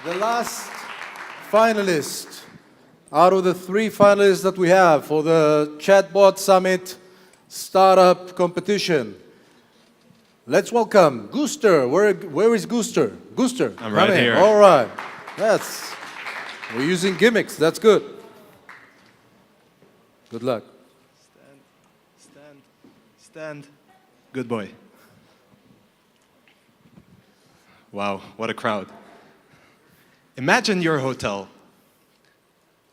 The last finalist out of the 3 finalists that we have for the Chatbot Summit Startup Competition. Let's welcome Gooster. Where is Gooster? Gooster, I'm right here. All right. We're using gimmicks. That's good. Good luck. Stand. Good boy. Wow, what a crowd. Imagine your hotel.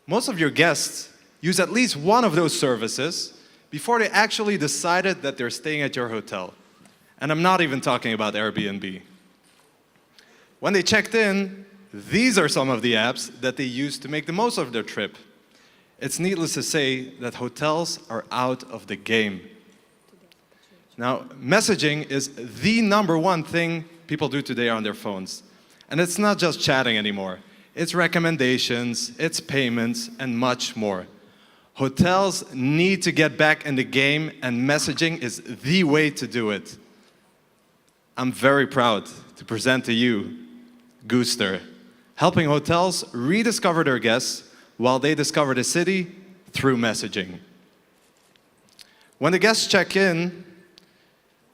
Most of your guests use at least one of those services before they actually decided that they're staying at your hotel. And I'm not even talking about Airbnb. When they checked in, these are some of the apps that they use to make the most of their trip. It's needless to say that hotels are out of the game. Now, messaging is the #1 thing people do today on their phones. And it's not just chatting anymore. It's recommendations, it's payments, and much more. Hotels need to get back in the game, and messaging is the way to do it. I'm very proud to present to you Gooster, helping hotels rediscover their guests while they discover the city through messaging. When the guests check in,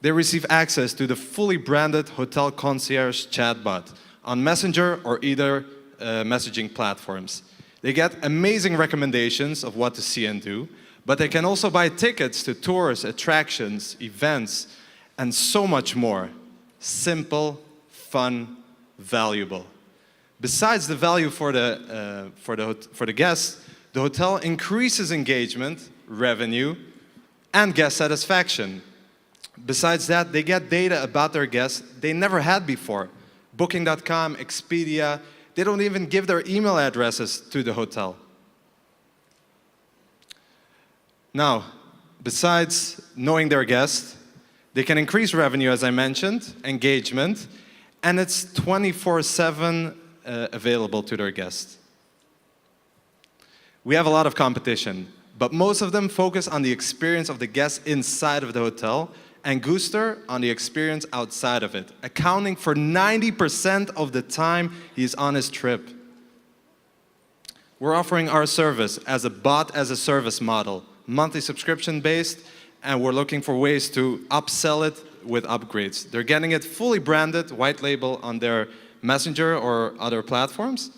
they receive access to the fully branded Hotel Concierge chatbot on Messenger or either messaging platforms. They get amazing recommendations of what to see and do, but they can also buy tickets to tours, attractions, events, and so much more. Simple, fun, valuable. Besides the value for the guests, the hotel increases engagement, revenue, and guest satisfaction. Besides that, they get data about their guests they never had before. Booking.com, Expedia, they don't even give their email addresses to the hotel. Now, besides knowing their guests, they can increase revenue, as I mentioned, engagement, and it's 24/7 available to their guests. We have a lot of competition, but most of them focus on the experience of the guests inside of the hotel, and Gooster on the experience outside of it, accounting for 90% of the time he's on his trip. We're offering our service as a bot as a service model, monthly subscription based, and we're looking for ways to upsell it with upgrades. They're getting it fully branded, white label on their Messenger or other platforms,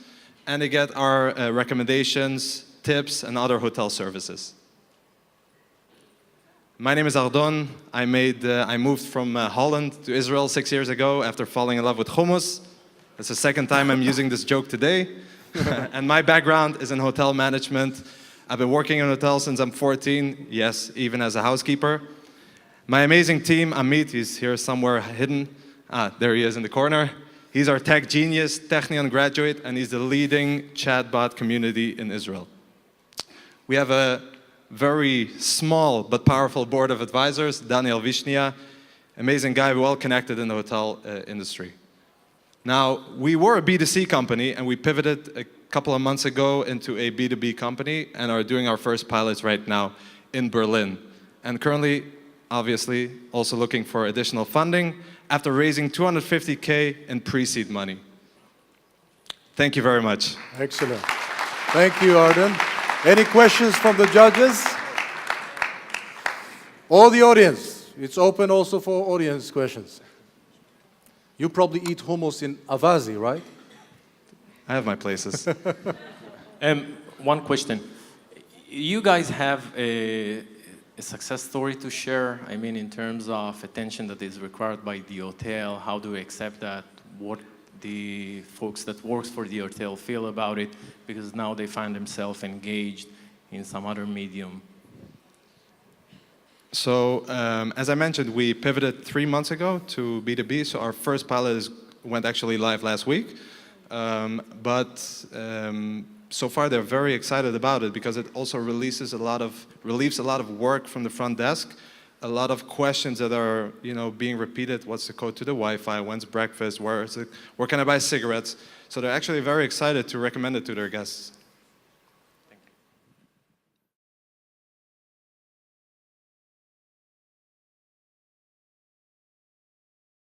and they get our recommendations, tips, and other hotel services. My name is Ardon. I moved from Holland to Israel 6 years ago after falling in love with hummus. It's the second time I'm using this joke today. And my background is in hotel management. I've been working in hotels since I'm 14, yes, even as a housekeeper. My amazing team, Amit, he's here somewhere hidden. There he is in the corner. He's our tech genius, Technion graduate, and he's the leading chatbot community in Israel. We have a very small but powerful board of advisors, Daniel Vishnia, amazing guy, well connected in the hotel industry. Now, we were a B2C company and we pivoted a couple of months ago into a B2B company and are doing our first pilots right now in Berlin. And currently, obviously, also looking for additional funding after raising $250K in pre-seed money. Thank you very much. Excellent. Thank you, Ardon. Any questions from the judges? Or the audience? It's open also for audience questions. You probably eat hummus in Avazi, right? I have my places. One question. You guys have a success story to share? I mean, in terms of attention that is required by the hotel, how do we accept that? What the folks that works for the hotel feel about it, because now they find themselves engaged in some other medium. So, as I mentioned, we pivoted 3 months ago to B2B, so our first pilot went actually live last week. So far they're very excited about it because it also relieves a lot of work from the front desk. A lot of questions that are, being repeated. What's the code to the Wi-Fi? When's breakfast? Where can I buy cigarettes? So they're actually very excited to recommend it to their guests.